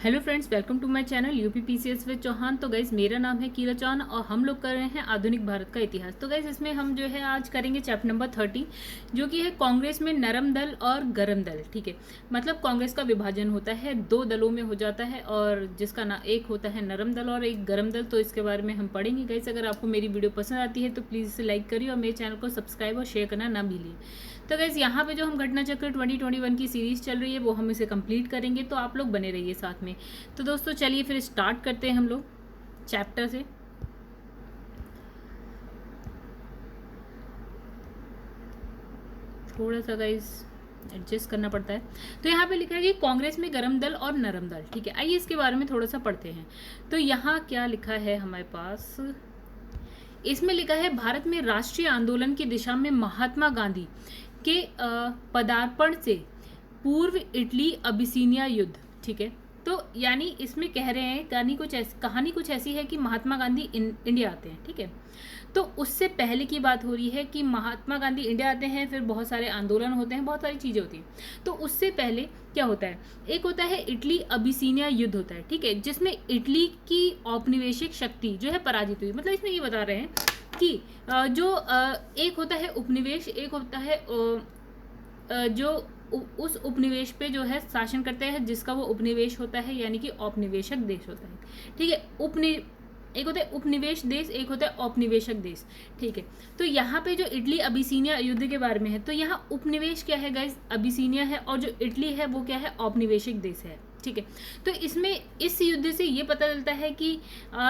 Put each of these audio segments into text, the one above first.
Hello friends, welcome to my channel UPPCS with Chauhan. तो guys मेरा नाम है कीरा चौहान और हम लोग कर रहे हैं आधुनिक भारत का इतिहास। तो गाइज इसमें हम जो है आज करेंगे चैप्टर नंबर 30, जो कि है कांग्रेस में नरम दल और गरम दल। ठीक है, मतलब कांग्रेस का विभाजन होता है, दो दलों में हो जाता है और जिसका ना एक होता है नरम दल और एक गरम दल। तो इसके बारे में हम पढ़ेंगे। गाइज अगर आपको मेरी वीडियो पसंद आती है तो प्लीज़ इसे लाइक करिए और मेरे चैनल को सब्सक्राइब और शेयर करना ना भूलिए। तो गाइज यहाँ पे जो हम घटना चक्र 2021 की सीरीज चल रही है वो हम इसे कंप्लीट करेंगे, तो आप लोग बने रहिए साथ में। तो दोस्तों चलिए फिर स्टार्ट करते हैं हम लोग चैप्टर से। थोड़ा सा गाइज एडजस्ट करना पड़ता है। तो यहाँ पे लिखा है कि कांग्रेस में गरम दल और नरम दल। ठीक है, आइए इसके बारे में थोड़ा सा पढ़ते हैं। तो यहाँ क्या लिखा है हमारे पास, इसमें लिखा है भारत में राष्ट्रीय आंदोलन की दिशा में महात्मा गांधी के पदार्पण से पूर्व इटली अबिसीनिया युद्ध। ठीक है, तो यानी इसमें कह रहे हैं कहानी कुछ ऐसी है कि महात्मा गांधी इंडिया आते हैं। ठीक है, तो उससे पहले की बात हो रही है कि महात्मा गांधी इंडिया आते हैं, फिर बहुत सारे आंदोलन होते हैं, बहुत सारी चीज़ें होती हैं। तो उससे पहले क्या होता है, एक होता है इटली अबिसीनिया युद्ध होता है। ठीक है, जिसमें इटली की औपनिवेशिक शक्ति जो है पराजित हुई। मतलब इसमें ये बता रहे हैं कि जो एक होता है उपनिवेश, एक होता है जो उस उपनिवेश पे जो है शासन करते हैं, जिसका वो उपनिवेश होता है, यानी कि औपनिवेशक देश होता है। ठीक है, एक होता है उपनिवेश देश, एक होता है औपनिवेशक देश। ठीक है, तो यहाँ पे जो इटली अबिसीनिया युद्ध के बारे में है, तो यहाँ उपनिवेश क्या है गाइस, अबिसीनिया है, और जो इटली है वो क्या है, औपनिवेशिक देश है। ठीक है, तो इसमें इस युद्ध से ये पता चलता है कि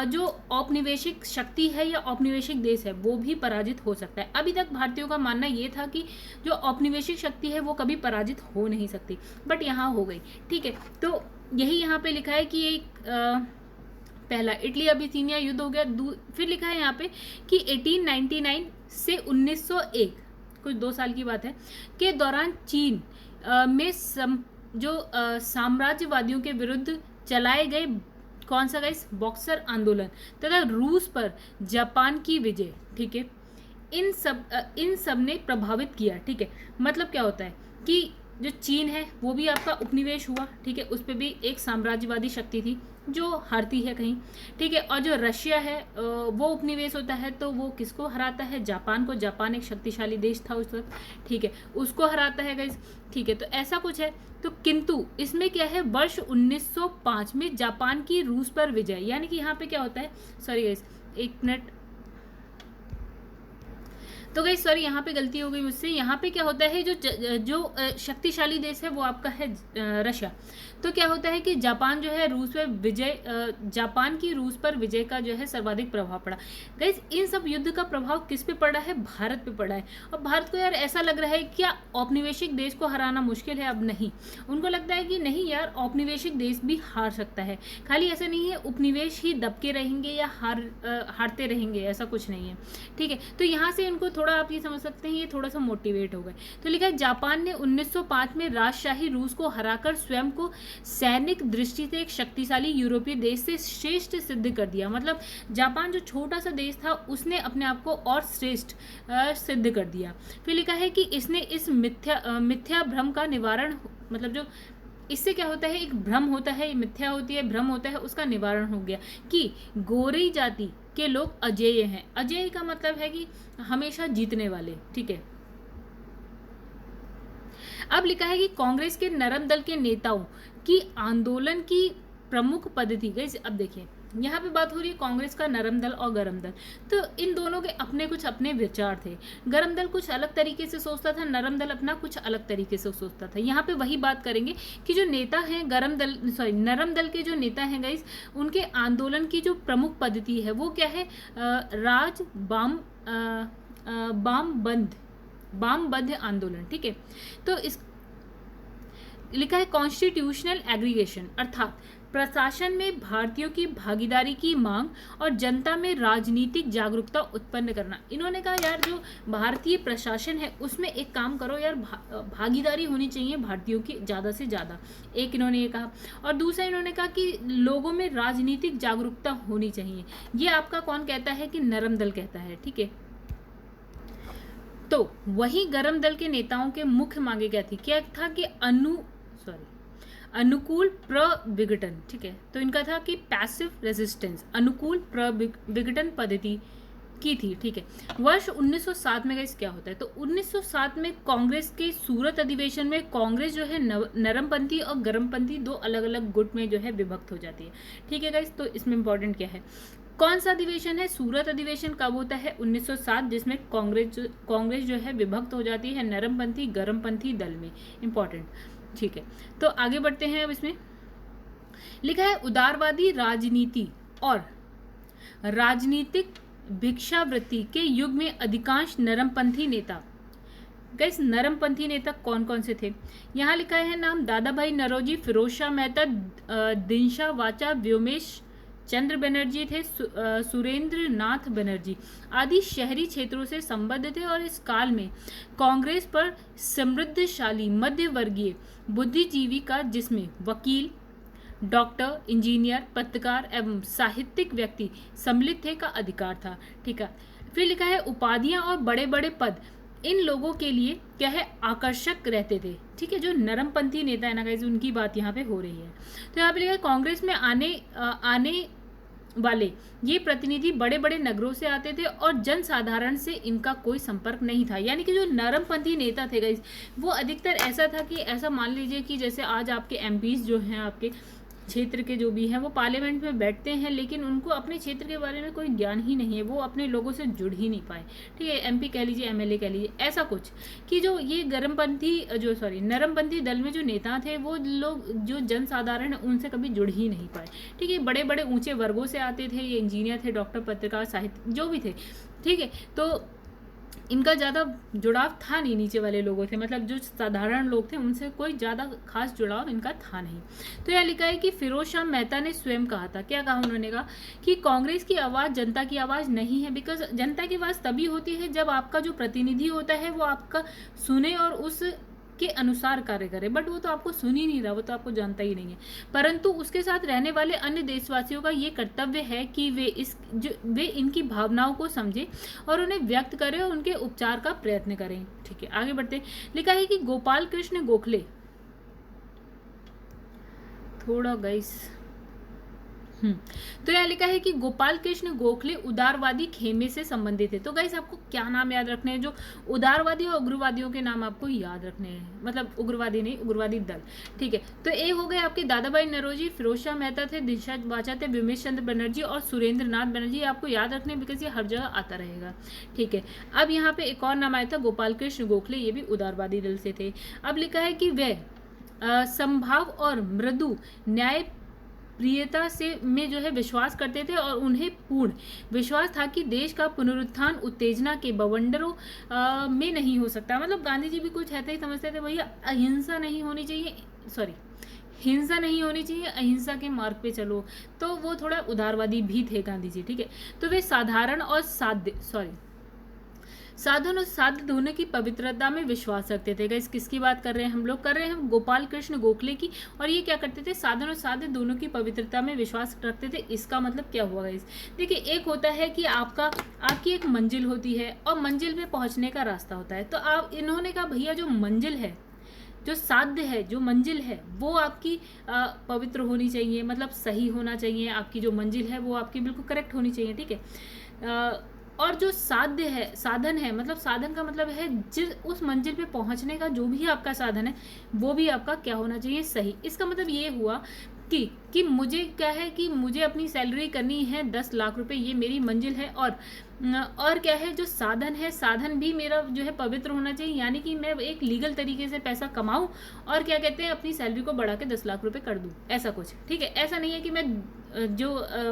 जो औपनिवेशिक शक्ति है या औपनिवेशिक देश है वो भी पराजित हो सकता है। अभी तक भारतीयों का मानना ये था कि जो औपनिवेशिक शक्ति है वो कभी पराजित हो नहीं सकती, बट यहाँ हो गई। ठीक है, तो यही यहाँ पे लिखा है कि एक पहला इटली अबिसीनिया युद्ध हो गया। फिर लिखा है यहाँ पे कि 1899 से 1901, कुछ 2 साल की बात है, के दौरान चीन में साम्राज्यवादियों के विरुद्ध चलाए गए कौन सा गाइस, बॉक्सर आंदोलन तथा रूस पर जापान की विजय। ठीक है, इन सब ने प्रभावित किया। ठीक है, मतलब क्या होता है कि जो चीन है वो भी आपका उपनिवेश हुआ। ठीक है, उस पर भी एक साम्राज्यवादी शक्ति थी जो हारती है कहीं। ठीक है, और जो रशिया है वो उपनिवेश होता है, तो वो किसको हराता है, जापान को। जापान एक शक्तिशाली देश था उस वक्त। ठीक है, उसको हराता है गाइस। ठीक है, तो ऐसा कुछ है। तो किंतु इसमें क्या है, वर्ष 1905 में जापान की रूस पर विजय, यानी कि यहाँ पे क्या होता है, सॉरी गाइस एक मिनट, तो गाइस सॉरी यहाँ पे गलती हो गई मुझसे। यहाँ पे क्या होता है, जो शक्तिशाली देश है वो आपका है रशिया। तो क्या होता है कि जापान जो है रूस पर विजय, जापान की रूस पर विजय का जो है सर्वाधिक प्रभाव पड़ा। गाइस इन सब युद्ध का प्रभाव किस पे पड़ा है, भारत पे पड़ा है। और भारत को यार ऐसा लग रहा है क्या औपनिवेशिक देश को हराना मुश्किल है, अब नहीं। उनको लगता है कि नहीं यार, औपनिवेशिक देश भी हार सकता है। खाली ऐसा नहीं है उपनिवेश ही दबके रहेंगे या हारते रहेंगे, ऐसा कुछ नहीं है। ठीक है, तो यहाँ से इनको थोड़ा आप ये समझ सकते हैं, ये थोड़ा सा मोटिवेट हो गए। तो लिखा है जापान ने 1905 में राजशाही रूस को हराकर स्वयं को सैनिक दृष्टि से एक शक्तिशाली यूरोपीय देश से श्रेष्ठ सिद्ध कर दिया। मतलब जापान जो छोटा सा देश था उसने अपने आप को और श्रेष्ठ सिद्ध कर दिया। फिर लिखा है कि इसने इस मिथ्या भ्रम का निवारण, मतलब जो इससे क्या होता है, एक भ्रम होता है, मिथ्या होती है, भ्रम होता है, उसका निवारण हो गया कि गोरी जाति के लोग अजेय हैं। अजेय का मतलब है कि हमेशा जीतने वाले। ठीक है, अब लिखा है कि कांग्रेस के नरम दल के नेताओं की आंदोलन की प्रमुख पद्धति। गाइस अब देखिए यहाँ पे बात हो रही है कांग्रेस का नरम दल और गरम दल। तो इन दोनों के अपने विचार थे। गरम दल कुछ अलग तरीके से सोचता था, नरम दल अपना कुछ अलग तरीके से सोचता था। यहाँ पे वही बात करेंगे कि जो नेता हैं नरम दल के जो नेता हैं गाइस, उनके आंदोलन की जो प्रमुख पद्धति है वो क्या है, राज बाम बंध आंदोलन। ठीक है, तो इस लिखा है कॉन्स्टिट्यूशनल एग्रीगेशन, अर्थात प्रशासन में भारतीयों की भागीदारी की मांग और जनता में राजनीतिक जागरूकता उत्पन्न करना। इन्होंने कहा यार जो भारतीय प्रशासन है उसमें एक काम करो यार, भागीदारी होनी चाहिए भारतीयों की ज़्यादा से ज़्यादा, एक इन्होंने ये कहा। और दूसरा इन्होंने कहा कि लोगों में राजनीतिक जागरूकता होनी चाहिए। ये आपका कौन कहता है, कि नरम दल कहता है। ठीक है, तो वही गरम दल के नेताओं के मुख्य मांगे क्या थी, क्या था कि अनुकूल प्रविघटन, ठीक है। तो इनका था कि पैसिव रेजिस्टेंस, अनुकूल प्रविघटन पद्धति की थी, ठीक है। वर्ष 1907 में गाइस क्या होता है, तो 1907 में कांग्रेस के सूरत अधिवेशन में कांग्रेस जो है नरमपंथी और गर्मपंथी दो अलग अलग गुट में जो है विभक्त हो जाती है, ठीक है गाइस। तो इसमें इंपॉर्टेंट क्या है, कौन सा अधिवेशन है, सूरत अधिवेशन कब होता है, 1907, जिसमें कांग्रेस जो है विभक्त हो जाती है नरमपंथी गर्मपंथी दल में, इंपॉर्टेंट, ठीक है। तो आगे बढ़ते हैं। अब इसमें लिखा है उदारवादी राजनीति और राजनीतिक भिक्षावृत्ति के युग में अधिकांश नरमपंथी नेता, गैस नरमपंथी नेता कौन कौन से थे, यहाँ लिखा है नाम, दादा भाई नौरोजी, फिरोज शाह मेहता, दिनशा वाचा, व्योमेश चंद्र बनर्जी थे, सुरेंद्र नाथ बनर्जी आदि शहरी क्षेत्रों से संबद्ध थे और इस काल में कांग्रेस पर समृद्धशाली मध्य वर्गीय बुद्धिजीवी का, जिसमें वकील, डॉक्टर, इंजीनियर, पत्रकार एवं साहित्यिक व्यक्ति सम्मिलित थे, का अधिकार था, ठीक है। फिर लिखा है उपाधियां और बड़े बड़े पद इन लोगों के लिए क्या है, आकर्षक रहते थे, ठीक है। जो नरमपंथी नेता है ना गाइस, उनकी बात यहाँ पे हो रही है। तो यहाँ पे लिखा है कांग्रेस में आने वाले ये प्रतिनिधि बड़े बड़े नगरों से आते थे और जनसाधारण से इनका कोई संपर्क नहीं था, यानी कि जो नरमपंथी नेता थे गाइस, वो अधिकतर ऐसा था कि ऐसा मान लीजिए कि जैसे आज आपके एमपीज जो हैं, आपके क्षेत्र के जो भी हैं, वो पार्लियामेंट में बैठते हैं, लेकिन उनको अपने क्षेत्र के बारे में कोई ज्ञान ही नहीं है, वो अपने लोगों से जुड़ ही नहीं पाए, ठीक है। एमपी कह लीजिए, एमएलए कह लीजिए, ऐसा कुछ कि जो ये नरमपंथी दल में जो नेता थे, वो लोग जो जनसाधारण है उनसे कभी जुड़ ही नहीं पाए, ठीक है। बड़े बड़े ऊंचे वर्गों से आते थे, ये इंजीनियर थे, डॉक्टर, पत्रकार, साहित्य जो भी थे, ठीक है। तो इनका ज़्यादा जुड़ाव था नहीं, नीचे वाले लोगों थे, मतलब जो साधारण लोग थे उनसे कोई ज़्यादा खास जुड़ाव इनका था नहीं। तो यह लिखा है कि फिरोज शाह मेहता ने स्वयं कहा था, क्या कहा उन्होंने, कहा कि कांग्रेस की आवाज़ जनता की आवाज़ नहीं है, बिकॉज जनता की आवाज़ तभी होती है जब आपका जो प्रतिनिधि होता है वो आपका सुने और उस के अनुसार कार्य करे, बट वो तो आपको सुन ही नहीं रहा, वो तो आपको जानता ही नहीं है। परंतु उसके साथ रहने वाले अन्य देशवासियों का ये कर्तव्य है कि वे इनकी भावनाओं को समझें और उन्हें व्यक्त करें और उनके उपचार का प्रयत्न करें, ठीक है। आगे बढ़ते, लिखा है कि गोपाल कृष्ण गोखले, थोड़ा गाइस तो यह लिखा है कि गोपाल कृष्ण गोखले उदारवादी खेमे से संबंधित है। तो गाइस आपको क्या नाम याद रखने हैं, जो उदारवादी और उग्रवादियों के नाम आपको याद रखने हैं, मतलब उग्रवादी नहीं, उग्रवादी दल, ठीक है। तो ये हो गए आपके दादा भाई नौरोजी, फिरोज शाह मेहता थे, दिनशा वाचा थे, व्योमेश चंद्र बनर्जी और सुरेंद्र नाथ बनर्जी, आपको याद रखने बिकॉज ये हर जगह आता रहेगा, ठीक है। अब यहाँ पे एक और नाम आया था गोपाल कृष्ण गोखले, ये भी उदारवादी दल से थे। अब लिखा है कि वे संभाव और मृदु न्याय प्रियता से में जो है विश्वास करते थे और उन्हें पूर्ण विश्वास था कि देश का पुनरुत्थान उत्तेजना के बवंडरों में नहीं हो सकता। मतलब गांधी जी भी कुछ ऐसा ही समझते थे, भैया अहिंसा नहीं होनी चाहिए, हिंसा नहीं होनी चाहिए, अहिंसा के मार्ग पे चलो। तो वो थोड़ा उदारवादी भी थे गांधी जी, ठीक है। तो वे साधारण और साधन और साध्य दोनों की पवित्रता में विश्वास रखते थे। गाइस किसकी बात कर रहे हैं हम लोग, कर रहे हैं गोपाल कृष्ण गोखले की। और ये क्या करते थे, साधन और साध्य दोनों की पवित्रता में विश्वास रखते थे। इसका मतलब क्या हुआ गाइस, देखिए एक होता है कि आपकी एक मंजिल होती है और मंजिल पे पहुंचने का रास्ता होता है। तो इन्होंने कहा भैया जो मंजिल है, जो साध्य है, जो मंजिल है, वो आपकी पवित्र होनी चाहिए, मतलब सही होना चाहिए। आपकी जो मंजिल है वो आपकी बिल्कुल करेक्ट होनी चाहिए, ठीक है। और जो साध्य है, साधन है, मतलब साधन का मतलब है उस मंजिल पे पहुंचने का जो भी आपका साधन है वो भी आपका क्या होना चाहिए, सही। इसका मतलब ये हुआ कि मुझे क्या है कि मुझे अपनी सैलरी करनी है 10 लाख रुपए, ये मेरी मंजिल है। और क्या है, जो साधन है, साधन भी मेरा जो है पवित्र होना चाहिए, यानी कि मैं एक लीगल तरीके से पैसा कमाऊं और क्या कहते हैं अपनी सैलरी को बढ़ा के 10 लाख रुपए कर दूं, ऐसा कुछ, ठीक है। ऐसा नहीं है कि मैं जो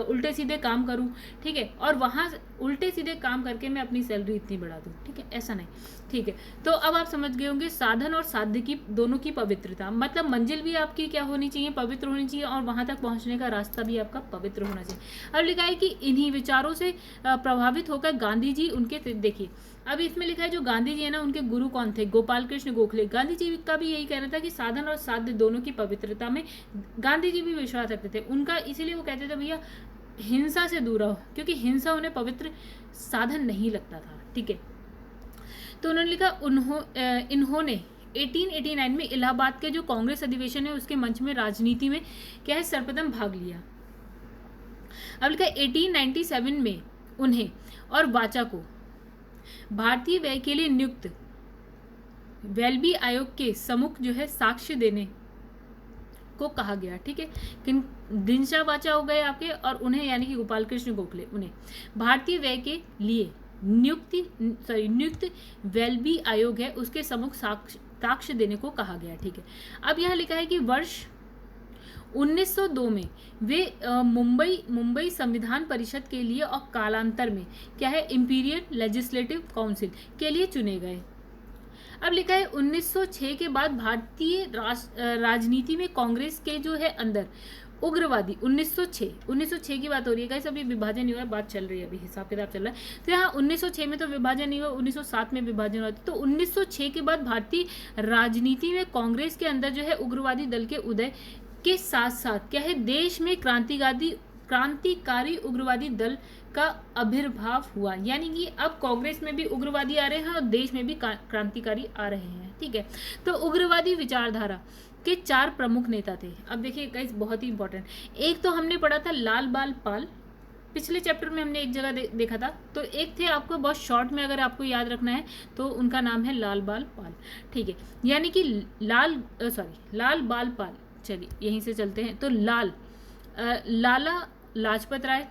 उल्टे सीधे काम करूं, ठीक है, और वहां उल्टे सीधे काम करके मैं अपनी सैलरी इतनी बढ़ा दूं, ठीक है, ऐसा नहीं, ठीक है। तो अब आप समझ गए होंगे साधन और साध्य की दोनों की पवित्रता, मतलब मंजिल भी आपकी क्या होनी चाहिए, पवित्र होनी चाहिए, और वहां तक पहुंचने का रास्ता भी आपका पवित्र होना चाहिए। अब लिखा है कि इन्हीं विचारों से प्रभावित होकर गांधी जी उनके, देखिए अब इसमें लिखा है जो गांधी जी है ना, उनके गुरु कौन थे, गोपाल कृष्ण गोखले। गांधी जी का भी यही कहना था कि साधन और साध्य दोनों की पवित्रता में गांधी जी भी विश्वास रखते थे। उनका इसीलिए वो कहते थे भैया हिंसा से दूर रहो, क्योंकि हिंसा उन्हें पवित्र साधन नहीं लगता था, ठीक है। तो उन्होंने लिखा इन्होंने 1889 में इलाहाबाद के जो कांग्रेस अधिवेशन है उसके मंच में राजनीति में क्या है सर्वप्रथम भाग लिया। अब लिखा है 1897 में उन्हें और वाचा को भारतीय व्यय के लिए नियुक्त वेल्बी आयोग के सम्मुख जो है साक्ष्य देने को कहा गया। ठीक है, किन दिनशा वाचा हो गए आपके, और उन्हें यानी कि गोपाल कृष्ण गोखले उन्हें भारतीय व्यय के लिए नियुक्त वेल्बी आयोग है उसके सम्मुख साक्ष्य देने को कहा गया। ठीक है, अब यहाँ लिखा है कि वर्ष 1902 में वे मुंबई संविधान परिषद के लिए और कालांतर में क्या है इंपीरियल लेजिस्लेटिव काउंसिल के लिए चुने गए। अब लिखा है 1906 के बाद भारतीय राजनीति में कांग्रेस के जो है अंदर उग्रवादी 1906 की बात हो रही है गाइस, अभी विभाजन नहीं हुआ है, बात चल रही है, अभी हिसाब किताब चल रहा है। तो यहाँ 1906 में तो विभाजन नहीं हुआ, 1907 में विभाजन हुआ। तो 1906 के बाद भारतीय राजनीति में कांग्रेस के अंदर जो है उग्रवादी दल के उदय के साथ साथ क्या है देश में क्रांतिकारी उग्रवादी दल का आविर्भाव हुआ, यानी कि अब कांग्रेस में भी उग्रवादी आ रहे हैं और देश में भी क्रांतिकारी आ रहे हैं। ठीक है, तो उग्रवादी विचारधारा के 4 प्रमुख नेता थे। अब देखिए गाइस बहुत ही इंपॉर्टेंट, एक तो हमने पढ़ा था लाल बाल पाल, पिछले चैप्टर में हमने एक जगह देखा था। तो एक थे आपको बहुत शॉर्ट में अगर आपको याद रखना है तो उनका नाम है लाल बाल पाल। ठीक है, यानी कि लाल बाल पाल। चलिए यहीं से चलते हैं। तो लाला लाजपत राय,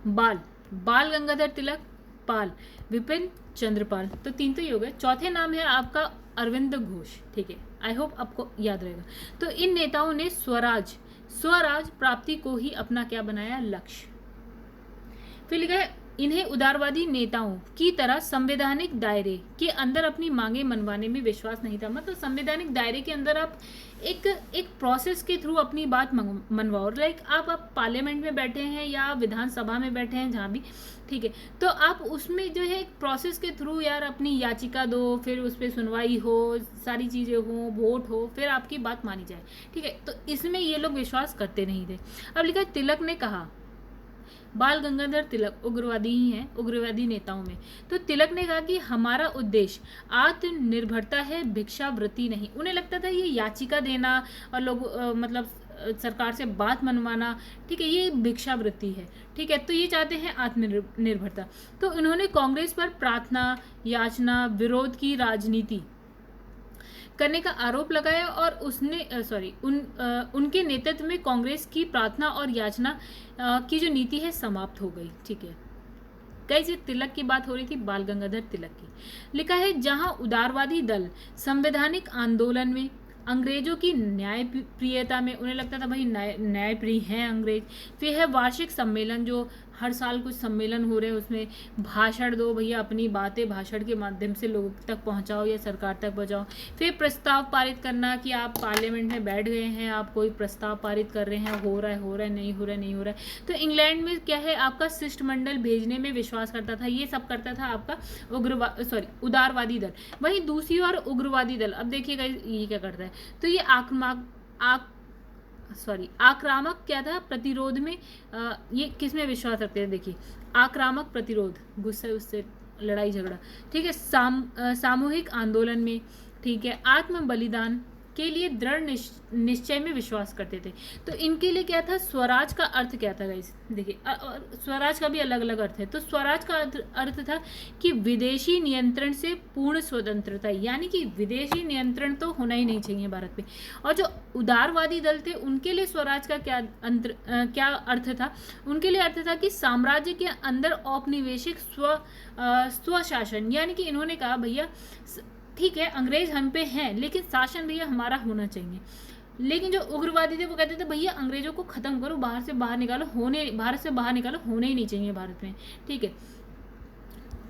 बाल गंगाधर तिलक, पाल विपिन चंद्रपाल। तो 3 तो ये हो गए। चौथे नाम है आपका अरविंद घोष। ठीक है, आई होप आपको याद रहेगा। तो इन नेताओं ने स्वराज प्राप्ति को ही अपना क्या बनाया लक्ष्य। फिर लिखा है इन्हें उदारवादी नेताओं की तरह संवैधानिक दायरे के अंदर अपनी मांगे मनवाने में विश्वास नहीं था। मतलब संवैधानिक दायरे के अंदर आप एक प्रोसेस के थ्रू अपनी बात मनवाओ। लाइक आप पार्लियामेंट में बैठे हैं या विधानसभा में बैठे हैं जहाँ भी, ठीक है, तो आप उसमें जो है एक प्रोसेस के थ्रू यार अपनी याचिका दो, फिर उस पर सुनवाई हो, सारी चीज़ें हो, वोट हो, फिर आपकी बात मानी जाए। ठीक है, तो इसमें ये लोग विश्वास करते नहीं थे। अब लिखा तिलक ने कहा, बाल गंगाधर तिलक उग्रवादी ही हैं, उग्रवादी नेताओं में। तो तिलक ने कहा कि हमारा उद्देश्य आत्मनिर्भरता है, भिक्षावृत्ति नहीं। उन्हें लगता था ये याचिका देना और लोग मतलब सरकार से बात मनवाना, ठीक है, ये भिक्षावृत्ति है। ठीक है, तो ये चाहते हैं आत्मनिर्भरता। तो उन्होंने कांग्रेस पर प्रार्थना याचना विरोध की राजनीति करने का आरोप लगाया और उनके नेतृत्व में कांग्रेस की प्रार्थना और याचना की जो नीति है समाप्त हो गई। ठीक है गाइस, ये तिलक की बात हो रही थी, बाल गंगाधर तिलक की। लिखा है जहां उदारवादी दल संवैधानिक आंदोलन में अंग्रेजों की न्यायप्रियता में, उन्हें लगता था भाई न्यायप्रिय हैं अंग्रेज। फिर है वार्षिक सम्मेलन, जो हर साल कुछ सम्मेलन हो रहे हैं, उसमें भाषण दो भैया, अपनी बातें भाषण के माध्यम से लोगों तक पहुंचाओ या सरकार तक पहुंचाओ। फिर प्रस्ताव पारित करना कि आप पार्लियामेंट में बैठ गए हैं, आप कोई प्रस्ताव पारित कर रहे हैं, हो रहा है नहीं हो रहा है। तो इंग्लैंड में क्या है आपका शिष्टमंडल भेजने में विश्वास करता था। ये सब करता था आपका उदारवादी दल। वहीं दूसरी ओर उग्रवादी दल, अब देखिएगा ये क्या करता है। तो ये आक्रामक क्या था प्रतिरोध में, ये किस में विश्वास रखते हैं। देखिए आक्रामक प्रतिरोध, गुस्से उससे लड़ाई झगड़ा, ठीक है, सामूहिक आंदोलन में, ठीक है, आत्म बलिदान के लिए दृढ़ निश्चय में विश्वास करते थे। तो इनके लिए क्या था, स्वराज का अर्थ क्या था गाइस। देखिए स्वराज का भी अलग अलग अर्थ है। तो स्वराज का अर्थ था कि विदेशी नियंत्रण से पूर्ण स्वतंत्रता, यानी कि विदेशी नियंत्रण तो होना ही नहीं चाहिए भारत पे। और जो उदारवादी दल थे उनके लिए स्वराज का क्या अर्थ था, उनके लिए अर्थ था कि साम्राज्य के अंदर औपनिवेशिक स्वशासन, यानी कि इन्होंने कहा भैया ठीक है अंग्रेज हम पे हैं लेकिन शासन भैया हमारा होना चाहिए। लेकिन जो उग्रवादी थे वो कहते थे भैया अंग्रेजों को खत्म करो, भारत से बाहर निकालो, होने ही नहीं चाहिए भारत में। ठीक है,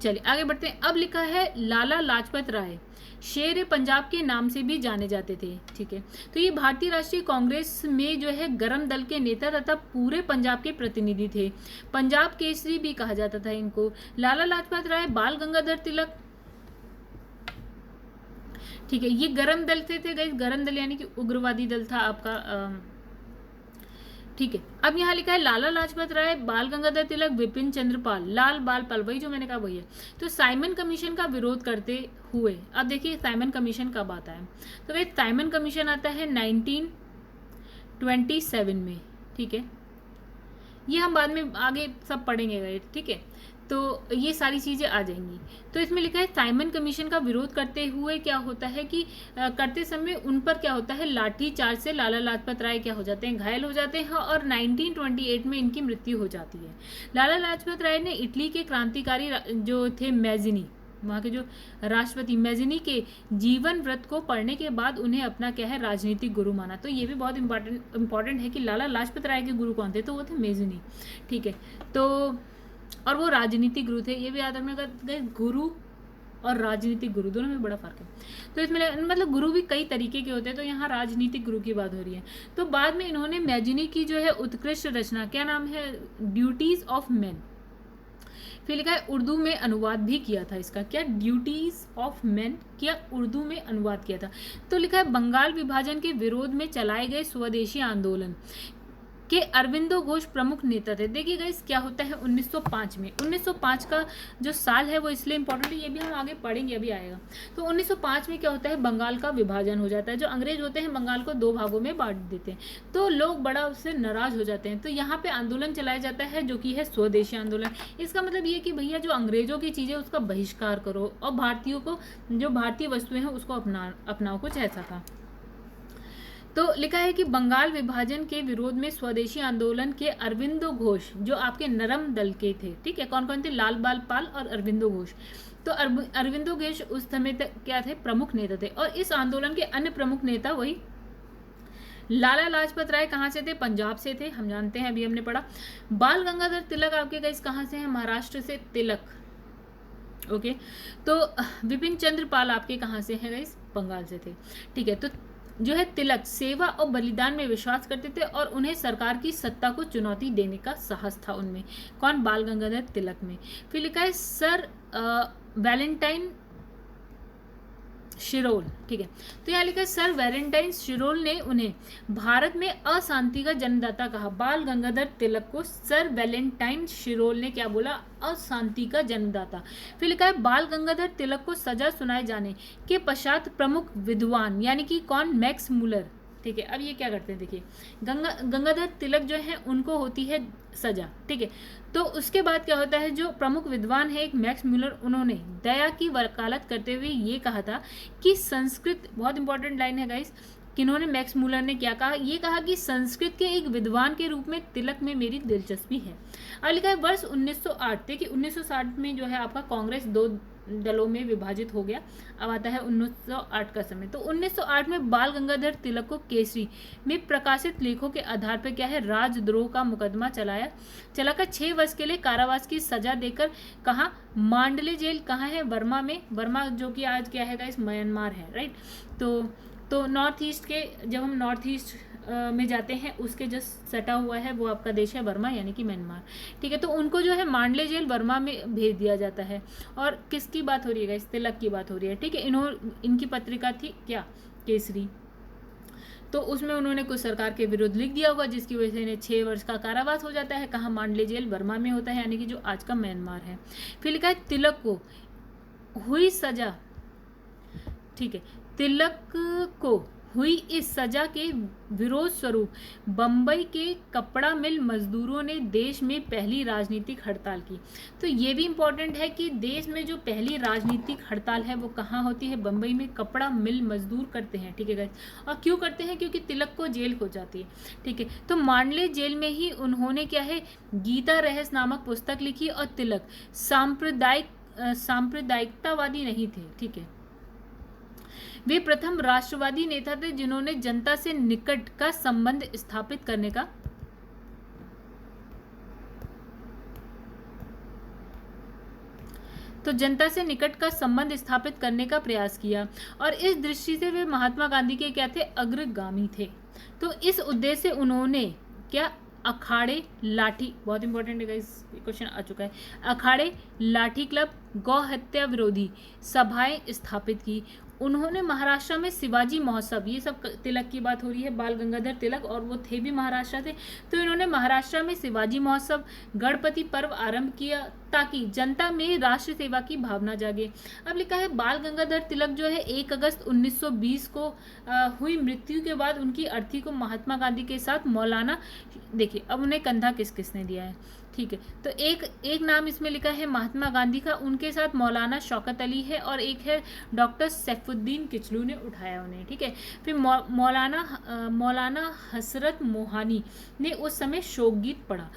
चलिए आगे बढ़ते हैं। अब लिखा है लाला लाजपत राय शेर पंजाब के नाम से भी जाने जाते थे। ठीक है, तो ये भारतीय राष्ट्रीय कांग्रेस में जो है गरम दल के नेता तथा पूरे पंजाब के प्रतिनिधि थे। पंजाब केसरी भी कहा जाता था इनको। लाला लाजपत राय, बाल गंगाधर तिलक, ठीक है, ये गरम दल थे गाइस। गरम दल यानी कि उग्रवादी दल था आपका। ठीक है। अब यहाँ लिखा है लाला लाजपत राय, बाल गंगाधर तिलक, विपिन चंद्र पाल, लाल बाल पाल, वही जो मैंने कहा वही है। तो साइमन कमीशन का विरोध करते हुए, अब देखिए साइमन कमीशन कब आता है, तो भाई साइमन कमीशन आता है 1927 में, ठीक है। ये हम बाद में आगे सब पढ़ेंगे गाइड, ठीक है। तो ये सारी चीज़ें आ जाएंगी। तो इसमें लिखा है साइमन कमीशन का विरोध करते हुए क्या होता है कि करते समय उन पर क्या होता है, लाठी चार्ज से लाला लाजपत राय क्या हो जाते हैं, घायल हो जाते हैं और 1928 में इनकी मृत्यु हो जाती है। लाला लाजपत राय ने इटली के क्रांतिकारी जो थे मैजिनी, वहाँ के जो राष्ट्रपति मैजिनी के जीवन व्रत को पढ़ने के बाद उन्हें अपना क्या है राजनीतिक गुरु माना। तो ये भी बहुत इंपॉर्टेंट है कि लाला लाजपत राय के गुरु कौन थे, तो वो थे मैजिनी, ठीक है। तो और वो राजनीतिक गुरु थे, ये भी याद रखने का, गुरु और राजनीतिक गुरु दोनों में बड़ा फर्क है। तो इसमें मतलब गुरु भी कई तरीके के होते हैं, तो यहाँ राजनीतिक गुरु की बात हो रही है। तो बाद में इन्होंने मैजिनी की जो है उत्कृष्ट रचना, क्या नाम है, ड्यूटीज ऑफ मैन, फिर लिखा है उर्दू में अनुवाद भी किया था इसका, क्या, ड्यूटीज ऑफ मैन, क्या उर्दू में अनुवाद किया था। तो लिखा है बंगाल विभाजन के विरोध में चलाए गए स्वदेशी आंदोलन के अरविंदो घोष प्रमुख नेता थे। देखिए गाइस क्या होता है 1905 में, 1905 का जो साल है वो इसलिए इंपॉर्टेंट है, ये भी हम आगे पढ़ेंगे, अभी आएगा। तो 1905 में क्या होता है, बंगाल का विभाजन हो जाता है। जो अंग्रेज होते हैं बंगाल को 2 भागों में बांट देते हैं, तो लोग बड़ा उससे नाराज हो जाते हैं। तो यहाँ पे आंदोलन चलाया जाता है जो कि है स्वदेशी आंदोलन। इसका मतलब ये कि भैया जो अंग्रेजों की चीज़ें उसका बहिष्कार करो और भारतीयों को, जो भारतीय वस्तुएं हैं उसको अपनाओ, कुछ ऐसा था। तो लिखा है कि बंगाल विभाजन के विरोध में स्वदेशी आंदोलन के अरविंदो घोष, जो आपके नरम दल के थे, ठीक है, कौन कौन थे, लाल बाल पाल और अरविंदो घोष। तो अरविंदो घोष उस समय तक क्या थे, प्रमुख नेता थे। और इस आंदोलन के अन्य प्रमुख नेता वही लाला लाजपत राय कहाँ से थे, पंजाब से थे, हम जानते हैं, अभी हमने पढ़ा। बाल गंगाधर तिलक आपके गाइस कहाँ से हैं, महाराष्ट्र से, तिलक, ओके। तो विपिन चंद्र पाल आपके कहाँ से हैं गाइस, बंगाल से थे, ठीक है। तो जो है तिलक सेवा और बलिदान में विश्वास करते थे और उन्हें सरकार की सत्ता को चुनौती देने का साहस था उनमें, कौन, बाल गंगाधर तिलक में। फिर लिखा है सर वैलेंटाइन शिरोल, ठीक है। तो यहाँ लिखा है सर वैलेंटाइन शिरोल ने उन्हें भारत में अशांति का जन्मदाता कहा। बाल गंगाधर तिलक को सर वैलेंटाइन शिरोल ने क्या बोला, अशांति का जन्मदाता। फिर लिखा है बाल गंगाधर तिलक को सजा सुनाए जाने के पश्चात प्रमुख विद्वान, यानी कि कौन, मैक्स मूलर, ठीक है। अब ये क्या करते हैं, देखिए गंगाधर तिलक जो है उनको होती है सजा, ठीक है। तो उसके बाद क्या होता है, जो प्रमुख विद्वान है एक मैक्स म्यूलर, उन्होंने दया की वकालत करते हुए ये कहा था कि संस्कृत, बहुत इंपॉर्टेंट लाइन है गाइस, किन्होंने, मैक्स मूलर ने क्या कहा, ये कहा कि संस्कृत के एक विद्वान के रूप में तिलक में मेरी दिलचस्पी है। अब लिखा है वर्ष 1908, देखिए 1960 में जो है आपका कांग्रेस 2 दलों में विभाजित हो गया। अब आता है 1908 का समय। तो 1908 में बाल गंगाधर तिलक को केसरी में प्रकाशित लेखों के आधार पर क्या है, राजद्रोह का मुकदमा चलाकर 6 वर्ष के लिए कारावास की सजा देकर कहा, मांडले जेल कहाँ है, बर्मा में, बर्मा जो कि आज क्या है गाइस, म्यांमार है, राइट। तो नॉर्थ ईस्ट के, जब हम नॉर्थ ईस्ट में जाते हैं उसके जस्ट सटा हुआ है वो आपका देश है बर्मा, यानी कि म्यांमार, ठीक है। तो उनको जो है मांडले जेल बर्मा में भेज दिया जाता है। और किसकी बात हो रही है गाइस, तिलक की बात हो रही है, ठीक है। इनकी पत्रिका थी क्या, केसरी। तो उसमें उन्होंने कुछ सरकार के विरुद्ध लिख दिया होगा, जिसकी वजह से इन्हें 6 वर्ष का कारावास हो जाता है। कहाँ, मांडले जेल बर्मा में होता है, यानी कि जो आज का म्यांमार है। फिर लिखा है तिलक को हुई सजा, ठीक है, तिलक को हुई इस सजा के विरोध स्वरूप बम्बई के कपड़ा मिल मजदूरों ने देश में पहली राजनीतिक हड़ताल की। तो ये भी इम्पोर्टेंट है कि देश में जो पहली राजनीतिक हड़ताल है वो कहाँ होती है, बम्बई में कपड़ा मिल मजदूर करते हैं, ठीक है गाइस। और क्यों करते हैं, क्योंकि तिलक को जेल हो जाती है, ठीक है। तो मांडले जेल में ही उन्होंने क्या है, गीता रहस्य नामक पुस्तक लिखी। और तिलक सांप्रदायिकतावादी नहीं थे, ठीक है। वे प्रथम राष्ट्रवादी नेता थे जिन्होंने जनता से निकट का संबंध स्थापित करने का प्रयास किया। और इस दृष्टि से वे महात्मा गांधी के क्या थे, अग्रगामी थे। तो इस उद्देश्य से उन्होंने क्या, अखाड़े, लाठी, बहुत इंपॉर्टेंट है गाइस, क्वेश्चन आ चुका है, अखाड़े, लाठी क्लब, गौ हत्या विरोधी सभाएं स्थापित की। उन्होंने महाराष्ट्र में शिवाजी महोत्सव, ये सब तिलक की बात हो रही है, बाल गंगाधर तिलक, और वो थे भी महाराष्ट्र थे, तो इन्होंने महाराष्ट्र में शिवाजी महोत्सव, गणपति पर्व आरंभ किया ताकि जनता में राष्ट्र सेवा की भावना जागे। अब लिखा है बाल गंगाधर तिलक जो है 1 अगस्त 1920 को हुई मृत्यु के बाद उनकी अर्थी को महात्मा गांधी के साथ मौलाना, देखिए अब उन्हें कंधा किस किसने दिया है, ठीक है, तो एक नाम इसमें लिखा है महात्मा गांधी का, उनके साथ मौलाना शौकत अली है, और एक है डॉक्टर सैफुद्दीन किचलू ने उठाया उन्हें, ठीक है। फिर मौलाना हसरत मोहानी ने उस समय शोक गीत पढ़ा,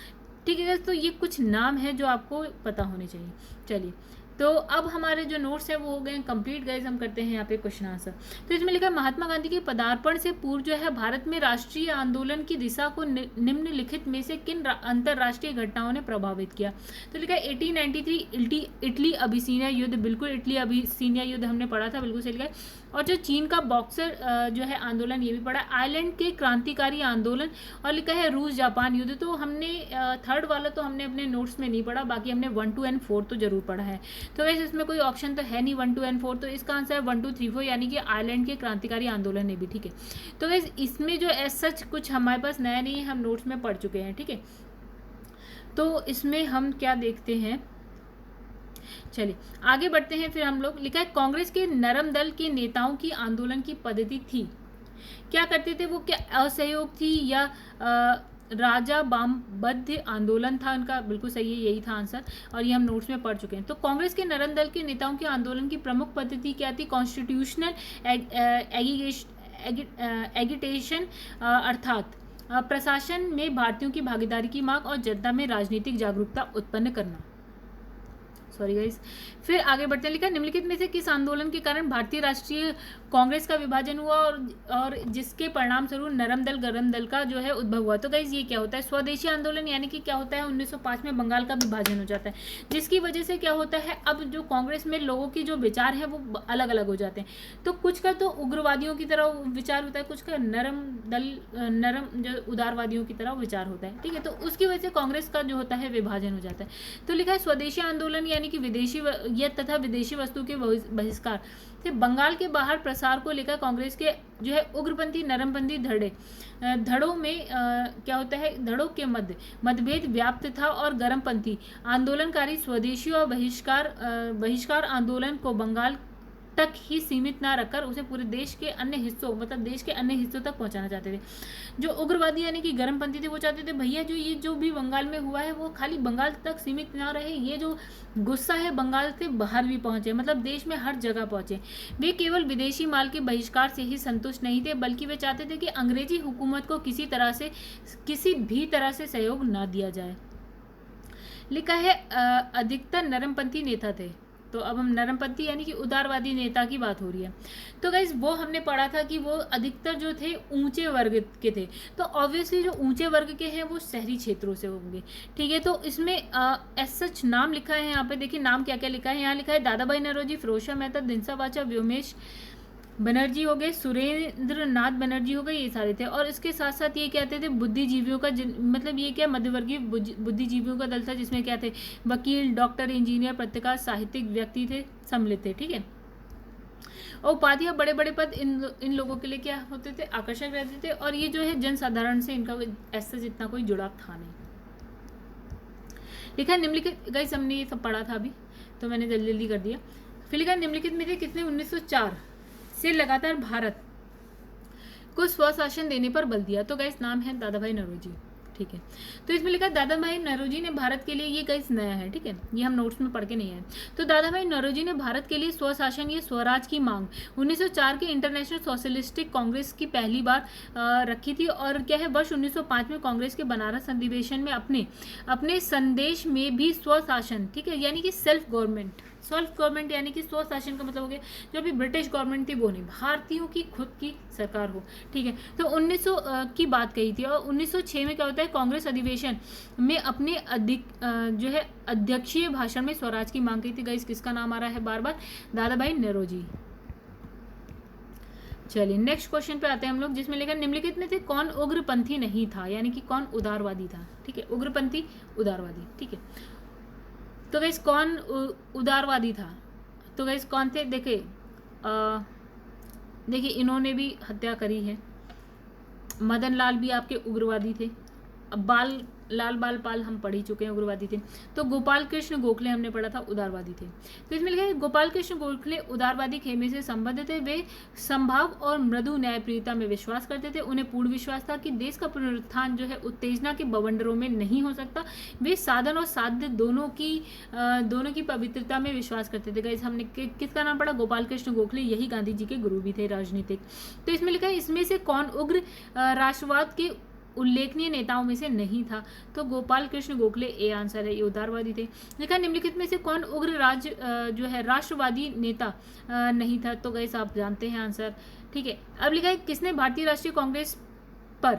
ठीक है। तो ये कुछ नाम है जो आपको पता होने चाहिए। चलिए, तो अब हमारे जो नोट्स है वो हो गए कंप्लीट गाइस। हम करते हैं यहाँ पे क्वेश्चन आंसर। तो इसमें लिखा है महात्मा गांधी के पदार्पण से पूर्व जो है भारत में राष्ट्रीय आंदोलन की दिशा को निम्नलिखित में से किन अंतरराष्ट्रीय घटनाओं ने प्रभावित किया। तो लिखा है 1893 इटली अबिसीनिया युद्ध, बिल्कुल इटली अबिसीनिया युद्ध हमने पढ़ा था, बिल्कुल सही लिखा है। और जो चीन का बॉक्सर जो है आंदोलन, ये भी पढ़ा। आयरलैंड के क्रांतिकारी आंदोलन, और लिखा है रूस जापान युद्ध। तो हमने थर्ड वाला तो हमने अपने नोट्स में नहीं पढ़ा, बाकी हमने 1, 2 and 4 तो जरूर पढ़ा है। तो वैसे इसमें कोई ऑप्शन तो है नहीं 1, 2 and 4, तो इसका आंसर है 1, 2, 3, 4, यानी कि आयरलैंड के क्रांतिकारी आंदोलन ने भी, ठीक है। तो वैसे इसमें जो एज सच कुछ हमारे पास नया नहीं है, हम नोट्स में पढ़ चुके हैं, ठीक है। तो इसमें हम क्या देखते हैं, चलिए आगे बढ़ते हैं। फिर हम लोग, लिखा है कांग्रेस के नरम दल के नेताओं की आंदोलन की पद्धति थी, क्या करते थे वो, क्या असहयोग थी या राजा बामबद्ध आंदोलन था उनका, बिल्कुल सही है, यही था आंसर, और ये हम नोट्स में पढ़ चुके हैं। तो कांग्रेस के नरम दल के नेताओं के आंदोलन की प्रमुख पद्धति क्या थी, कॉन्स्टिट्यूशनल एगिटेशन, अर्थात प्रशासन में भारतीयों की भागीदारी की मांग और जनता में राजनीतिक जागरूकता उत्पन्न करना। Sorry guys. फिर आगे बढ़ते हैं, लिखा निम्नलिखित में से किस आंदोलन के कारण भारतीय राष्ट्रीय कांग्रेस का विभाजन हुआ और जिसके परिणाम स्वरूप नरम दल गरम दल का जो है उद्भव हुआ। तो गाइस ये क्या होता है, स्वदेशी आंदोलन, यानी कि क्या होता है 1905 में बंगाल का विभाजन हो जाता है, जिसकी वजह से क्या होता है, अब जो कांग्रेस में लोगों की जो विचार है वो अलग अलग हो जाते हैं। तो कुछ का तो उग्रवादियों की तरह विचार होता है, कुछ का नरम जो उदारवादियों की तरह विचार होता है, ठीक है। तो उसकी वजह से कांग्रेस का जो होता है विभाजन हो जाता है। तो लिखा है स्वदेशी आंदोलन यानी कि विदेशी तथा विदेशी वस्तु के बहिष्कार से बंगाल के बाहर प्रसार को लेकर कांग्रेस के जो है उग्रपंथी नरमपंथी धड़ों में क्या होता है, धड़ों के मध्य मतभेद व्याप्त था और गर्मपंथी आंदोलनकारी स्वदेशी और बहिष्कार आंदोलन को बंगाल तक ही सीमित ना रखकर उसे पूरे देश के अन्य हिस्सों, मतलब देश के अन्य हिस्सों तक पहुंचाना चाहते थे। जो उग्रवादी यानी कि गर्मपंथी थे वो चाहते थे भैया ये जो भी बंगाल में हुआ है वो खाली बंगाल तक सीमित ना रहे, ये जो गुस्सा है बंगाल से बाहर भी पहुंचे, मतलब देश में हर जगह पहुंचे। वे केवल विदेशी माल के बहिष्कार से ही संतुष्ट नहीं थे, बल्कि वे चाहते थे कि अंग्रेजी हुकूमत को किसी भी तरह से सहयोग ना दिया जाए। लिखा है अधिकतर नरमपंथी नेता थे। तो अब हम नरमपंथी यानी कि उदारवादी नेता की बात हो रही है। तो गाइस वो हमने पढ़ा था कि वो अधिकतर जो थे ऊंचे वर्ग के थे, तो ऑब्वियसली जो ऊंचे वर्ग के हैं वो शहरी क्षेत्रों से होंगे, ठीक है। तो इसमें एज सच नाम लिखा है यहाँ पे, देखिए नाम क्या क्या लिखा है। यहाँ लिखा है दादा भाई नौरोजी, फिरोज शाह मेहता, दिनसा बाचा, व्योमेश बनर्जी हो गए, सुरेंद्र नाथ बनर्जी हो गए, ये सारे थे। और इसके साथ साथ ये कहते थे बुद्धिजीवियों का, मतलब ये क्या मध्यवर्गीय बुद्धिजीवियों का दल था, जिसमें क्या थे वकील, डॉक्टर, इंजीनियर, पत्रकार, साहित्यिक व्यक्ति थे, सम्मिलित थे, ठीक है। और उपाधियां, बड़े बड़े पद इन लोगों के लिए क्या होते थे, आकर्षक रहते थे। और ये जो है जनसाधारण से इनका ऐसा जितना कोई जुड़ाव था नहीं। लिखा है निम्नलिखित, गाइस हमने ये सब पढ़ा था अभी तो मैंने जल्दी जल्दी कर दिया। फिर लिखा है निम्नलिखित में से किसने 1904 से लगातार भारत को स्वशासन देने पर बल दिया। तो गाइस नाम है दादा भाई नौरोजी, ठीक है। तो इसमें लिखा दादा भाई नौरोजी ने भारत के लिए, ये गाइस नया है, ठीक है, ये हम नोट्स में पढ़ के नहीं आए। तो दादा भाई नौरोजी ने भारत के लिए स्वशासन या स्वराज की मांग 1904 के इंटरनेशनल सोशलिस्टिक कांग्रेस की पहली बार रखी थी। और क्या है, वर्ष 1905 में कांग्रेस के बनारस अधिवेशन में अपने संदेश में भी स्वशासन, ठीक है, यानी कि सेल्फ गवर्नमेंट यानी कि स्वशासन का मतलब हो गया जो अभी ब्रिटिश गवर्नमेंट थी वो नहीं, भारतीयों की खुद की सरकार हो, ठीक है। तो 1900 की बात कही थी। और 1906 में क्या होता है, कांग्रेस अधिवेशन में अपने जो है अध्यक्षीय भाषण में स्वराज की मांग की थी। गाइस किसका नाम आ रहा है बार बार, दादा भाई नौरोजी। चलिए नेक्स्ट क्वेश्चन पे आते हैं हम लोग, जिसमें लिखा निम्नलिखित में से कौन उग्रपंथी नहीं था, यानी कि कौन उदारवादी था, ठीक है, उग्रपंथी उदारवादी, ठीक है। तो गाइस कौन उदारवादी था, तो गाइस कौन थे, देखे देखिए इन्होंने भी हत्या करी है। मदन लाल भी आपके उग्रवादी थे। अब लाल बाल पाल हम पढ़ ही चुके हैं, उग्रवादी थे। तो गोपाल कृष्ण गोखले हमने पढ़ा था, उदारवादी थे। तो इसमें लिखा है गोपाल कृष्ण गोखले उदारवादी खेमे से संबद्ध थे। वे संभाव और मृदु न्यायप्रियता में विश्वास करते थे। उन्हें पूर्ण विश्वास था कि देश का पुनरुत्थान जो है उत्तेजना के बवंडरों में नहीं हो सकता। वे साधन और साध्य दोनों की पवित्रता में विश्वास करते थे। गाइस हमने किसका नाम पढ़ा? गोपाल कृष्ण गोखले, यही गांधी जी के गुरु भी थे राजनीतिक। तो इसमें लिखा है इसमें से कौन उग्र राष्ट्रवाद के उल्लेखनीय नेताओं में से नहीं था? तो गोपाल कृष्ण गोखले ए आंसर है, ये उदारवादी थे। लिखा निम्नलिखित में से कौन उग्र जो है राष्ट्रवादी नेता नहीं था? तो गाइस आप जानते हैं आंसर, ठीक है। अब लिखा है किसने भारतीय राष्ट्रीय कांग्रेस पर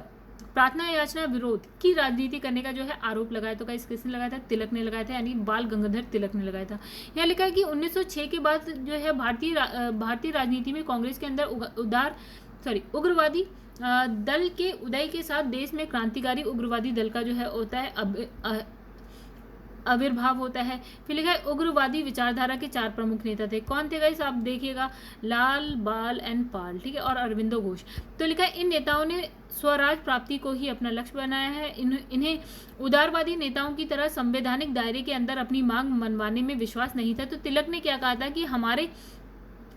प्रार्थना याचना विरोध की राजनीति करने का जो है आरोप लगाया? तो गाइस किसने लगाया था? तिलक ने लगाया था, यानी बाल गंगाधर तिलक ने लगाया था। यहाँ लिखा है कि 1906 के बाद जो है भारतीय राजनीति में कांग्रेस के अंदर उग्रवादी दल के उदय के साथ देश में क्रांतिकारी उग्रवादी दल का जो है होता है आविर्भाव होता है। फिर लिखा है उग्रवादी विचारधारा के 4 प्रमुख नेता थे। कौन थे गाइस? आप देखिएगा, लाल बाल एंड पाल, ठीक है, और अरविंदो घोष। तो लिखा है इन नेताओं ने स्वराज प्राप्ति को ही अपना लक्ष्य बनाया है। इन्हें उदारवादी नेताओं की तरह संवैधानिक दायरे के अंदर अपनी मांग मनवाने में विश्वास नहीं था। तो तिलक ने क्या कहा था कि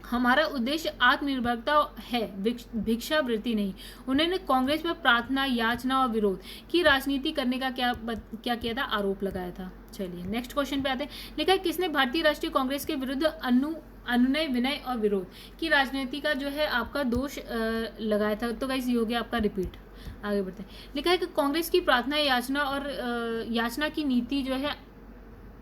हमारा उद्देश्य आत्मनिर्भरता है, भिक्षावृत्ति नहीं। उन्होंने कांग्रेस पर प्रार्थना याचना और विरोध की राजनीति करने का क्या किया था? आरोप लगाया था। चलिए नेक्स्ट क्वेश्चन पे आते हैं। लिखा है किसने भारतीय राष्ट्रीय कांग्रेस के विरुद्ध अनुनय विनय और विरोध की राजनीति का जो है आपका दोष लगाया था? तो गाइस ये हो गया आपका रिपीट। आगे बढ़ते हैं। लिखा है कि कांग्रेस की प्रार्थना याचना की नीति जो है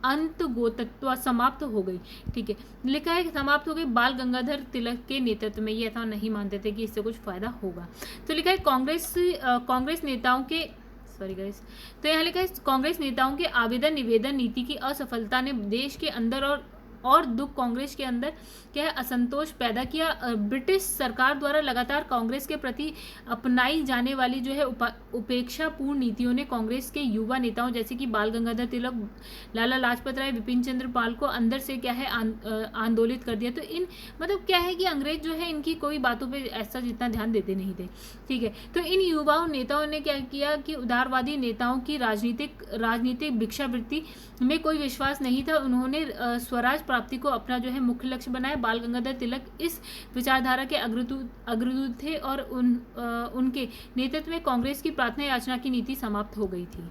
अंत गोतत्व समाप्त हो गई, ठीक है। लिखा है कि समाप्त हो गई बाल गंगाधर तिलक के नेतृत्व में। ये ऐसा नहीं मानते थे कि इससे कुछ फायदा होगा। तो लिखा है कांग्रेस नेताओं के तो यहाँ लिखा है कांग्रेस नेताओं के आवेदन निवेदन नीति की असफलता ने देश के अंदर और दुख कांग्रेस के अंदर क्या है असंतोष पैदा किया। ब्रिटिश सरकार द्वारा लगातार कांग्रेस के प्रति अपनाई जाने वाली जो है उपेक्षापूर्ण नीतियों ने कांग्रेस के युवा नेताओं जैसे कि बाल गंगाधर तिलक, लाला लाजपत राय, विपिन चंद्र पाल को अंदर से क्या है आंदोलित कर दिया। तो इन मतलब क्या है कि अंग्रेज जो है इनकी कोई बातों पर ऐसा जितना ध्यान देते नहीं थे, ठीक है। तो इन युवाओं नेताओं ने क्या किया कि उदारवादी नेताओं की राजनीतिक भिक्षावृत्ति में कोई विश्वास नहीं था। उन्होंने स्वराज प्राप्ति को अपना जो है मुख्य लक्ष्य बनाया। बाल गंगाधर तिलक इस विचारधारा के अग्रदूत थे और उनके नेतृत्व में कांग्रेस की प्रार्थना याचना की नीति समाप्त हो गई थी।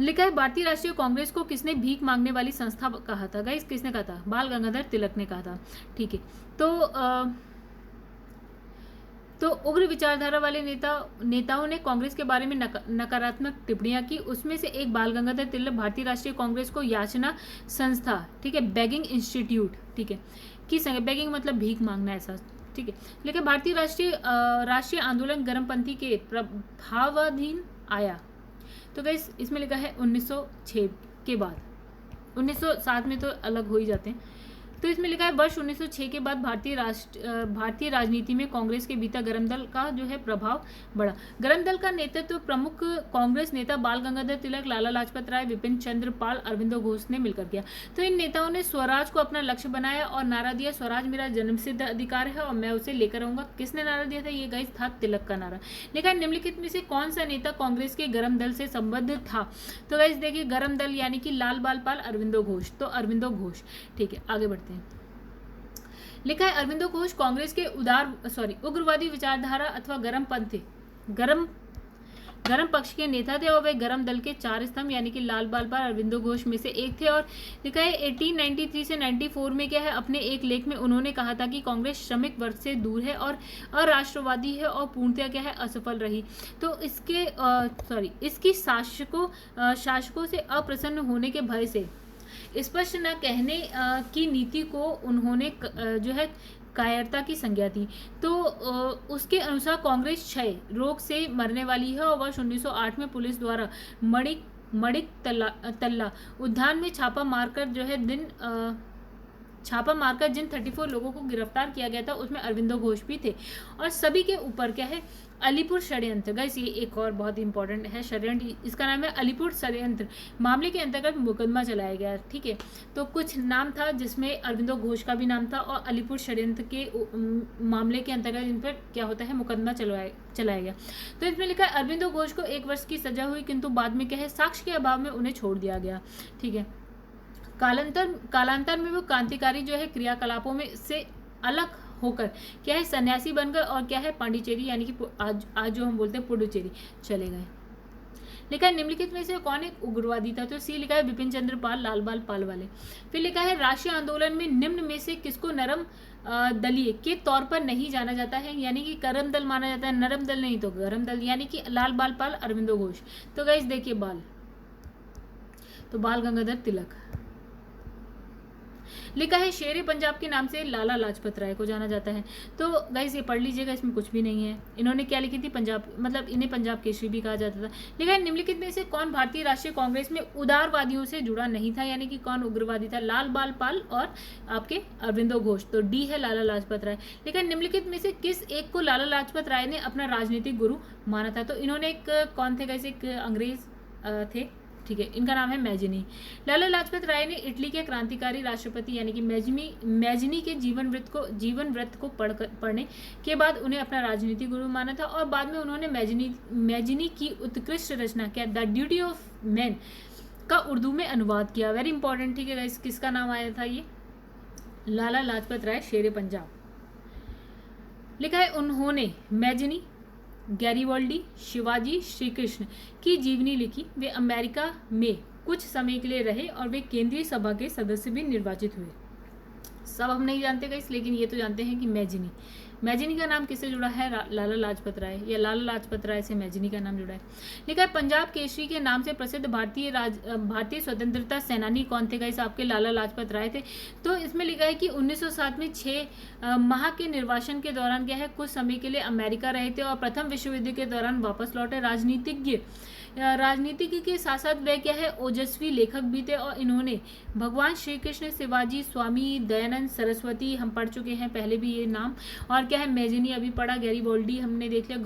लिखा है भारतीय राष्ट्रीय कांग्रेस को किसने भीख मांगने वाली संस्था कहा था? गाइस किसने कहा था? बाल गंगाधर तिलक ने कहा था, ठीक है। तो उग्र विचारधारा वाले नेताओं ने कांग्रेस के बारे में नकारात्मक टिप्पणियां की। उसमें से एक बाल गंगाधर तिलक भारतीय राष्ट्रीय कांग्रेस को याचना संस्था, ठीक है, बेगिंग इंस्टीट्यूट, ठीक है, की संग बेगिंग मतलब भीख मांगना ऐसा, ठीक है। लेकिन भारतीय राष्ट्रीय आंदोलन गर्मपंथी के प्रभावाधीन आया। तो गाइस इसमें लिखा है 1906 के बाद, 1907 में तो अलग हो ही जाते हैं। तो इसमें लिखा है वर्ष 1906 के बाद भारतीय राजनीति में कांग्रेस के भीतर गरम दल का जो है प्रभाव बढ़ा। गरम दल का नेतृत्व प्रमुख कांग्रेस नेता बाल गंगाधर तिलक, लाला लाजपत राय, विपिन चंद्र पाल, अरविंदो घोष ने मिलकर किया। तो इन नेताओं ने स्वराज को अपना लक्ष्य बनाया और नारा दिया, स्वराज मेरा जन्मसिद्ध अधिकार है और मैं उसे लेकर आऊंगा। किसने नारा दिया था? ये गाइस था तिलक का नारा। लेकिन निम्नलिखित में से कौन सा नेता कांग्रेस के गरम दल से संबद्ध था? तो गाइस देखिए गरम दल यानी कि लाल बाल पाल, अरविंदो घोष। तो अरविंदो घोष, ठीक है। आगे बढ़ते हैं। लिखा है अरविंदो घोष कांग्रेस के उग्रवादी विचारधारा अथवा गरम पक्ष के नेता थे और वे गरम दल के 4 स्तंभ यानी कि लाल बाल पाल, अरविंदो घोष में से एक थे। और लिखा है 1893 से 94 में क्या है अपने एक लेख में उन्होंने कहा था कि कांग्रेस श्रमिक वर्ग से दूर है और अराष्ट्रवादी है और पूर्णतः क्या है असफल रही। तो इसकी शासकों से अप्रसन्न होने के भय से स्पष्ट न कहने की नीति को उन्होंने जो है कायरता की संज्ञा दी। तो उसके अनुसार कांग्रेस क्षय रोग से मरने वाली है और वर्ष 1908 में पुलिस द्वारा मणिक तल्ला उद्यान में छापा मारकर जो है छापा मारकर जिन 34 लोगों को गिरफ्तार किया गया था उसमें अरविंदो घोष भी थे, और सभी के ऊपर क्या है, अलीपुर षड्यंत्र। गाइस ये एक और बहुत इंपॉर्टेंट है षड्यंत्र, इसका नाम है अलीपुर षड्यंत्र मामले के अंतर्गत मुकदमा चलाया गया। ठीक है, तो कुछ नाम था जिसमें अरविंदो घोष का भी नाम था, और अलीपुर षड्यंत्र के मामले के अंतर्गत इन पर क्या होता है, मुकदमा चलाया गया। तो इसमें लिखा है अरविंदो घोष को 1 वर्ष की सजा हुई, किंतु बाद में क्या है, साक्ष्य के अभाव में उन्हें छोड़ दिया गया। ठीक है, कालांतर में वो क्रांतिकारी जो है क्रियाकलापों में से अलग होकर क्या है, सन्यासी बनकर और क्या है, पांडिचेरी यानी कि आज जो हम बोलते हैं पुडुचेरी चले गए। लिखा है निम्नलिखित में से कौन एक उग्रवादी था, तो सी लिखा है बिपिन चंद्र पाल, लाल बाल पाल वाले। फिर लिखा है राष्ट्रीय आंदोलन में निम्न में से किसको नरम दलीय के तौर पर नहीं जाना जाता है, यानी कि करम दल माना जाता है, नरम दल नहीं तो गरम दल, यानी कि लाल बाल पाल, अरविंदो घोष। तो गाइस देखिए बाल, तो बाल गंगाधर तिलक। लिखा है शेरे पंजाब के नाम से लाला लाजपत राय को जाना जाता है। तो गाइस ये पढ़ लीजिएगा, इसमें कुछ भी नहीं है। इन्होंने क्या लिखी थी, पंजाब, मतलब इन्हें पंजाब केसरी भी कहा जाता था। लिखा है निम्नलिखित में से कौन भारतीय राष्ट्रीय कांग्रेस में उदारवादियों से जुड़ा नहीं था, यानी कि कौन उग्रवादी था, लाल बाल पाल और आपके अरविंदो घोष। तो डी है लाला लाजपत राय। लिखा है निम्नलिखित में से किस एक को लाला लाजपत राय ने अपना राजनीतिक गुरु माना था, तो इन्होंने एक कौन थे गाइस, एक अंग्रेज थे। ठीक है, इनका नाम है मैजिनी। लाला लाजपत राय ने इटली के क्रांतिकारी राष्ट्रपति यानी कि मैजिनी के जीवन वृत्त को पढ़ने के बाद उन्हें अपना राजनीतिक गुरु माना था, और बाद में उन्होंने मैजिनी की उत्कृष्ट रचना क्या, द ड्यूटी ऑफ मैन का उर्दू में अनुवाद किया। Very important. ठीक है गाइस, किसका नाम आया था, ये लाला लाजपत राय शेरे पंजाब। लिखा है उन्होंने मैजिनी, गैरीवाल्डी, शिवाजी, श्री कृष्ण की जीवनी लिखी। वे अमेरिका में कुछ समय के लिए रहे और वे केंद्रीय सभा के सदस्य भी निर्वाचित हुए। सब हम नहीं जानते गाइस, लेकिन ये तो जानते हैं कि मैजिनी का नाम किससे जुड़ा है, लाला लाजपत राय, या लाला लाजपत राय से मैजिनी का नाम जुड़ा है। लिखा है पंजाब केसरी के नाम से प्रसिद्ध भारतीय स्वतंत्रता सेनानी कौन थे गाइस, आपके लाला लाजपत राय थे। तो इसमें लिखा है कि 1907 में 6 माह के निर्वासन के दौरान क्या है, कुछ समय के लिए अमेरिका रहे थे और प्रथम विश्व युद्ध के दौरान वापस लौटे। राजनीतिज्ञ के साथ साथ वे क्या है, ओजस्वी लेखक भी थे, और इन्होंने भगवान श्री कृष्ण, शिवाजी, स्वामी दयानंद सरस्वती हम पढ़ चुके हैं पहले भी ये नाम, और क्या है मैजिनी अभी पढ़ा, गैरीवाल्डी हमने देख लिया,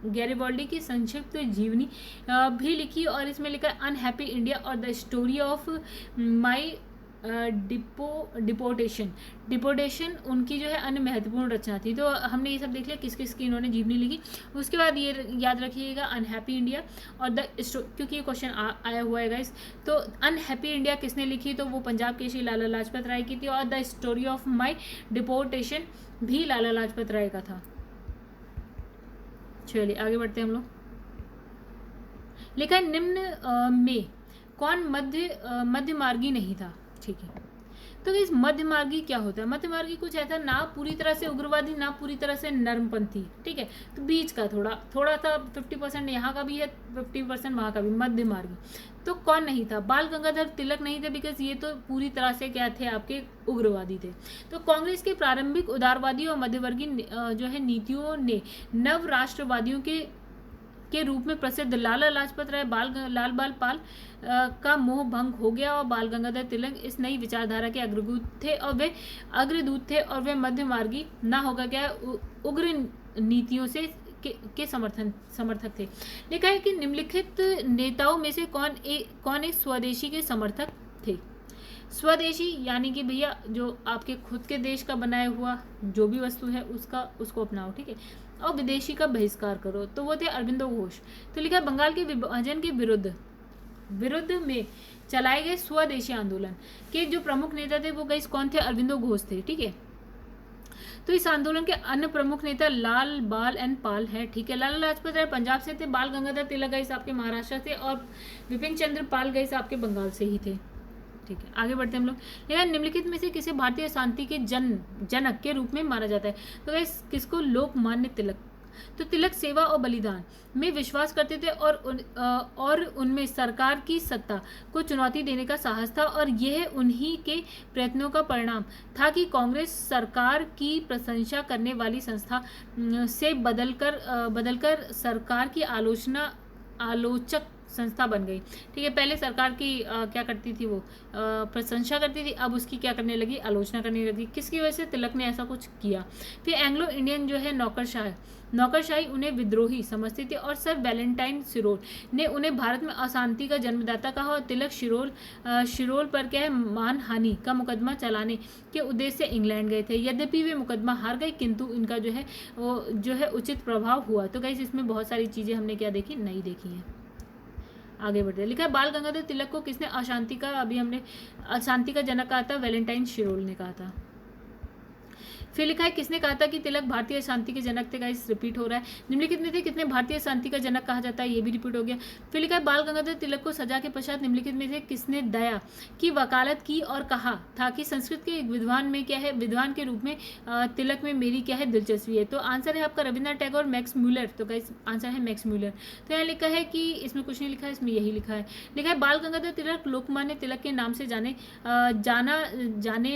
गैरीवाल्डी की संक्षिप्त जीवनी भी लिखी। और इसमें लिखा है अनहैप्पी इंडिया और the story of my deportation उनकी जो है अन्य महत्वपूर्ण रचना थी। तो हमने ये सब देख लिया किस किस की इन्होंने जीवनी लिखी। उसके बाद ये याद रखिएगा अनहैप्पी इंडिया और क्योंकि ये क्वेश्चन आया हुआ है गाइस। तो अनहैप्पी इंडिया किसने लिखी, तो वो पंजाब केसरी लाला लाजपत राय की थी, और the story of my deportation भी लाला लाजपत राय का था। चलिए आगे बढ़ते हैं हम लोग। लिखा है निम्न में कौन मध्य मार्गी नहीं था। ठीक है, तो इस मध्यमार्गी क्या होता है, मध्यमार्गी कुछ ऐसा ना पूरी तरह से उग्रवादी ना पूरी तरह से नरमपंथी। ठीक है, तो बीच का थोड़ा सा 50% यहाँ का भी है 50% वहाँ का भी, मध्यमार्गी। तो कौन नहीं था, बाल गंगाधर तिलक नहीं थे, बिकॉज ये तो पूरी तरह से क्या थे, आपके उग्रवादी थे। तो कांग्रेस के प्रारंभिक उदारवादी और मध्यवर्गीय जो है नीतियों ने नव राष्ट्रवादियों के रूप में प्रसिद्ध लाला लाजपत राय, लाल बाल पाल का मोह भंग हो गया, और बाल गंगाधर तिलक इस नई विचारधारा के अग्रदूत थे और वे मध्यमार्गी ना होगा क्या उग्र नीतियों से के समर्थक थे। लिखा है कि निम्नलिखित नेताओं में से कौन एक स्वदेशी के समर्थक थे। स्वदेशी यानी कि भैया जो आपके खुद के देश का बनाया हुआ जो भी वस्तु है उसको अपनाओ। ठीक है, और विदेशी का बहिष्कार करो, तो वो थे अरविंदो घोष। तो लिखा है बंगाल के विभाजन के विरुद्ध में चलाए गए स्वदेशी आंदोलन के जो प्रमुख नेता थे वो गाइस कौन थे, अरविंदो घोष थे। ठीक है, तो इस आंदोलन के अन्य प्रमुख नेता लाल बाल एंड पाल है। ठीक है, लाला लाजपत राय पंजाब से थे, बाल गंगाधर तिलक गाइस आपके महाराष्ट्र से, और विपिन चंद्र पाल गाइस आपके बंगाल से ही थे। ठीक है, आगे बढ़ते हैं हम लोग। लेकिन निम्नलिखित में से किसे भारतीय शांति के जनक के रूप में माना जाता है, तो गाइस किसको, लोकमान्य तिलक। तो तिलक सेवा और बलिदान में विश्वास करते थे और उनमें सरकार की सत्ता को चुनौती देने का साहस था, और यह उन्हीं के प्रयत्नों का परिणाम था कि कांग्रेस सरकार की प्रशंसा करने वाली संस्था से बदलकर सरकार की आलोचक संस्था बन गई। ठीक है, पहले सरकार की क्या करती थी वो, प्रशंसा करती थी, अब उसकी क्या करने लगी, आलोचना करने लगी। किसकी वजह से, तिलक ने ऐसा कुछ किया। फिर एंग्लो इंडियन जो है नौकरशाही उन्हें विद्रोही समझती थी, और सर वैलेंटाइन शिरोल ने उन्हें भारत में अशांति का जन्मदाता कहा, और तिलक शिरोल पर क्या है, मानहानि का मुकदमा चलाने के उद्देश्य से इंग्लैंड गए थे। यद्यपि वे मुकदमा हार गए, किंतु इनका जो है वो जो है उचित प्रभाव हुआ। तो गाइस इसमें बहुत सारी चीज़ें हमने क्या देखी, नहीं देखी हैं। आगे बढ़ते हैं। लिखा है बाल गंगाधर तिलक को किसने अशांति का जनक कहा था, वैलेंटाइन शिरोल ने कहा था। फिर लिखा है किसने कहा था कि तिलक भारतीय शांति के जनक थे। गाइस रिपीट हो रहा है। निम्नलिखित में से कितने भारतीय शांति का जनक कहा जाता है, ये भी रिपीट हो गया। फिर लिखा है बाल गंगाधर तिलक को सजा के पश्चात निम्नलिखित में से किसने दया की वकालत की और कहा था कि संस्कृत के एक विद्वान में क्या है, विद्वान के रूप में तिलक में मेरी क्या है, दिलचस्पी है। तो आंसर है आपका रविन्द्रनाथ टैगोर, मैक्स म्यूलर। तो गाइस आंसर है मैक्स म्यूलर। तो यहाँ लिखा है कि इसमें कुछ नहीं लिखा है, इसमें यही लिखा है। लिखा है बाल गंगाधर तिलक लोकमान्य तिलक के नाम से जाने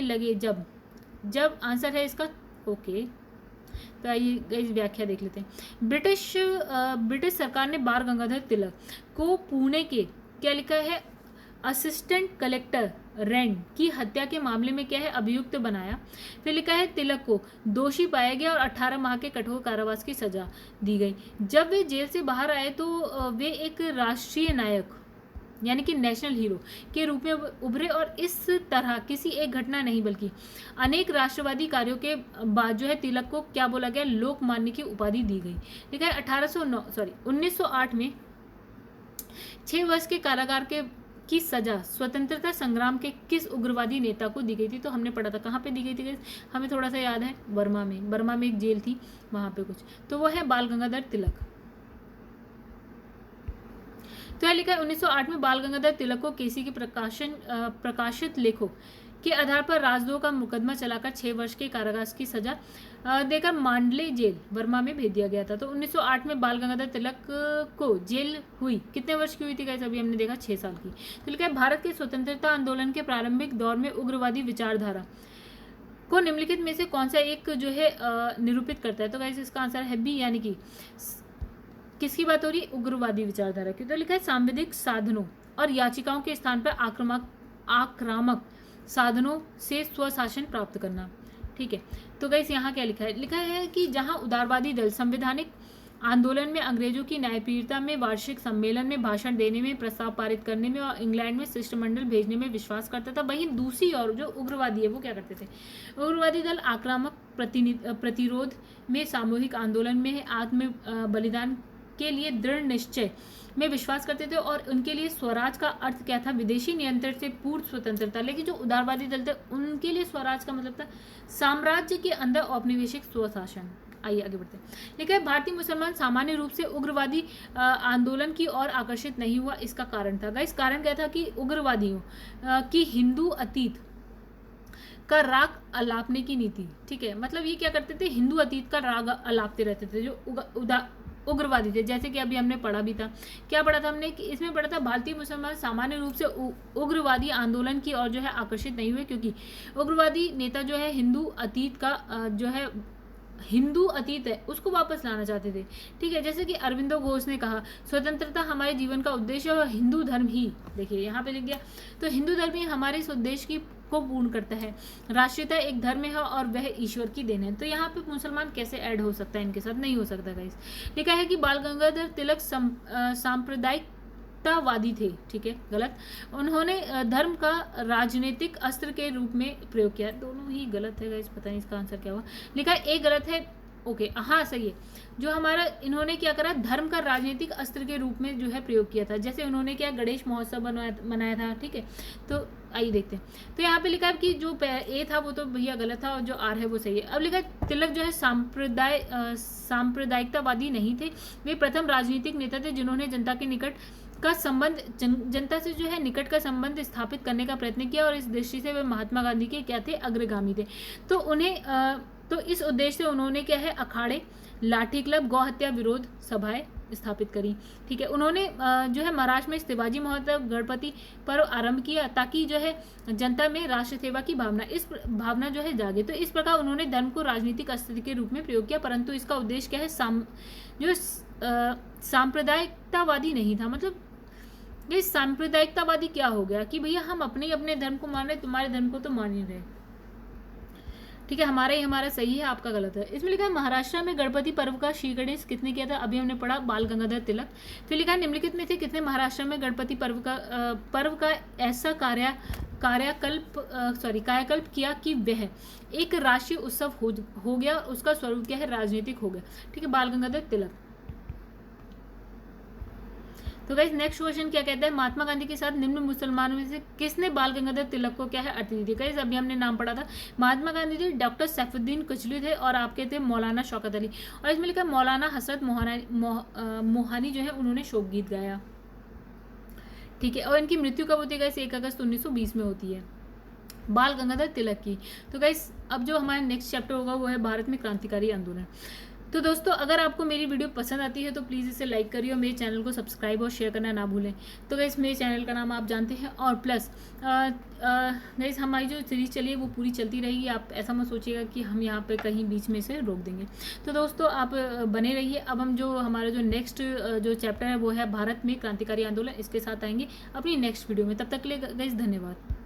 लगे जब आंसर है इसका ओके। तो आइए इस व्याख्या देख लेते हैं। ब्रिटिश सरकार ने बाल गंगाधर तिलक को पुणे के क्या लिखा है, असिस्टेंट कलेक्टर रेंड की हत्या के मामले में क्या है, अभियुक्त बनाया। फिर लिखा है तिलक को दोषी पाया गया और 18 माह के कठोर कारावास की सजा दी गई। जब वे जेल से बाहर आए तो वे एक राष्ट्रीय नायक यानी कि नेशनल हीरो के रूप में उभरे, और इस तरह किसी एक घटना नहीं बल्कि अनेक राष्ट्रवादी कार्यों के बाद जो है तिलक को क्या बोला गया, लोकमान्य की उपाधि दी गई। ठीक है, 1908 में 6 वर्ष के कारागार की सजा स्वतंत्रता संग्राम के किस उग्रवादी नेता को दी गई थी। तो हमने पढ़ा था, कहाँ पे दी गई थी, हमें थोड़ा सा याद है, बर्मा में एक जेल थी वहां पे कुछ, तो वो है बाल गंगाधर तिलक। तो यह लिखा है 1908 में बाल गंगाधर तिलक को केसी के प्रकाशित लेखों के आधार पर राजद्रोह का मुकदमा चलाकर 6 वर्ष के कारावास की सजा देकर मांडले जेल बर्मा में भेज दिया गया था। तो 1908 में बाल गंगाधर तिलक को जेल हुई, कितने वर्ष की हुई थी गाइस, अभी हमने देखा 6 साल की। तो लिखा है भारत के स्वतंत्रता आंदोलन के प्रारंभिक दौर में उग्रवादी विचारधारा को निम्नलिखित में से कौन सा एक जो है निरूपित करता है। तो गाइस इसका आंसर है बी, यानी कि किसकी बात हो रही है, उग्रवादी विचारधारा की। तो लिखा है सांविधिक साधनों और याचिकाओं के स्थान पर आक्रामक साधनों से स्वशासन प्राप्त करना। ठीक है, तो गाइस यहाँ क्या लिखा है कि जहां उदारवादी दल संवैधानिक आंदोलन में, अंग्रेजों की न्यायप्रियता में, वार्षिक सम्मेलन में भाषण देने में, प्रस्ताव पारित करने में और इंग्लैंड में शिष्टमंडल भेजने में विश्वास करता था, वहीं दूसरी ओर जो उग्रवादी है वो क्या करते थे, उग्रवादी दल आक्रामक प्रतिरोध में, सामूहिक आंदोलन में, आत्म बलिदान के लिए दृढ़ निश्चय में विश्वास करते थे, और उनके लिए स्वराज का अर्थ क्या था, विदेशी नियंत्रण से पूर्ण स्वतंत्रता। लेकिन जो उदारवादी दल थे उनके लिए स्वराज का मतलब था साम्राज्य के अंदर औपनिवेशिक स्वशासन। आइए आगे बढ़ते हैं। लिखा है भारतीय मुसलमान सामान्य रूप से उग्रवादी आंदोलन की ओर आकर्षित नहीं हुआ, इसका कारण था गाइस, कारण क्या था कि उग्रवादियों की हिंदू अतीत का राग अलापने की नीति। ठीक है, मतलब ये क्या करते थे, हिंदू अतीत का राग अलापते रहते थे जो उग्रवादी थे। जैसे कि अभी हमने पढ़ा भी था, क्या पढ़ा था हमने कि इसमें पढ़ा था भारतीय मुसलमान सामान्य रूप से उग्रवादी आंदोलन की ओर जो है आकर्षित नहीं हुए, क्योंकि उग्रवादी नेता जो है हिंदू अतीत का जो है हिंदू अतीत है उसको वापस लाना चाहते थे। ठीक है, जैसे कि अरविंदो घोष ने कहा स्वतंत्रता हमारे जीवन का उद्देश्य और हिंदू धर्म ही, देखिए यहाँ पे लिख दिया, तो हिंदू धर्म ही हमारे इस उद्देश्य को पूर्ण करता है। राष्ट्रीयता एक धर्म है और वह ईश्वर की देन है। तो यहाँ पे मुसलमान कैसे ऐड हो सकता है इनके साथ, नहीं हो सकता गाइस। लिखा है कि बाल गंगाधर तिलक सांप्रदायिकतावादी थे। ठीक है, गलत। उन्होंने धर्म का राजनीतिक अस्त्र के रूप में प्रयोग किया, दोनों ही गलत है गाइस, पता नहीं इसका आंसर क्या हुआ। लिखा है एक गलत है, ओके हाँ सही है। जो हमारा इन्होंने क्या करा, धर्म का राजनीतिक अस्त्र के रूप में जो है प्रयोग किया था, जैसे उन्होंने क्या गणेश महोत्सव मनाया था। ठीक है, तो आइए देखते हैं। तो यहाँ पे लिखा है कि जो ए था वो तो भैया गलत था और जो आर है वो सही है। अब लिखा है तिलक जो है सांप्रदायिकतावादी नहीं थे, वे प्रथम राजनीतिक नेता थे जिन्होंने जनता के निकट का संबंध जनता से जो है निकट का संबंध स्थापित करने का प्रयत्न किया, और इस दृष्टि से वे महात्मा गांधी के क्या थे, अग्रगामी थे। तो उन्हें तो इस उद्देश्य से उन्होंने क्या है अखाड़े, लाठी क्लब, गौ हत्या विरोध सभाएं स्थापित करी। ठीक है, उन्होंने जो है महाराष्ट्र में शिवाजी महोत्सव गणपति पर्व आरंभ किया ताकि जो है जनता में राष्ट्र सेवा की भावना जो है जागे। तो इस प्रकार उन्होंने धर्म को राजनीतिक अस्त्र के रूप में प्रयोग किया, परंतु इसका उद्देश्य क्या है, जो सांप्रदायिकतावादी नहीं था, मतलब ये सांप्रदायिकतावादी क्या हो गया कि भैया हम अपने ही अपने धर्म को मान रहे, तुम्हारे धर्म को तो मान ही रहे, ठीक है, हमारा ही हमारा सही है, आपका गलत है। इसमें लिखा है महाराष्ट्र में गणपति पर्व का श्री गणेश किसने किया था, अभी हमने पढ़ा बाल गंगाधर तिलक। फिर लिखा है निम्नलिखित में से किसने महाराष्ट्र में गणपति पर्व का ऐसा कायाकल्प किया कि वह एक राष्ट्रीय उत्सव हो गया, उसका स्वरूप क्या है, राजनीतिक हो गया, ठीक है, बाल गंगाधर तिलक। तो गाइस नेक्स्ट क्वेश्चन क्या कहता है, महात्मा गांधी के साथ निम्न मुसलमानों में से किसने बाल गंगाधर तिलक को क्या है अर्थ दी? गाइस अभी हमने नाम पढ़ा था, महात्मा गांधी थे, डॉक्टर सैफुद्दीन कुचली थे, और आपके थे मौलाना शौकत अली। और इसमें लिखा मौलाना हसरत मोहानी जो है उन्होंने शोक गीत गाया, ठीक है। और इनकी मृत्यु कब होती है गाइस, 1 अगस्त 1920 में होती है, बाल गंगाधर तिलक की। तो गाइस अब जो हमारा नेक्स्ट चैप्टर होगा वो है भारत में क्रांतिकारी आंदोलन। तो दोस्तों अगर आपको मेरी वीडियो पसंद आती है तो प्लीज़ इसे लाइक करिए और मेरे चैनल को सब्सक्राइब और शेयर करना ना भूलें। तो गाइस मेरे चैनल का नाम आप जानते हैं, और प्लस गाइस हमारी जो सीरीज़ चली है वो पूरी चलती रहेगी, आप ऐसा मत सोचिएगा कि हम यहाँ पे कहीं बीच में से रोक देंगे। तो दोस्तों आप बने रहिए। अब हम जो हमारा जो नेक्स्ट जो चैप्टर है वो है भारत में क्रांतिकारी आंदोलन, इसके साथ आएंगे अपनी नेक्स्ट वीडियो में। तब तक के लिए गाइस धन्यवाद।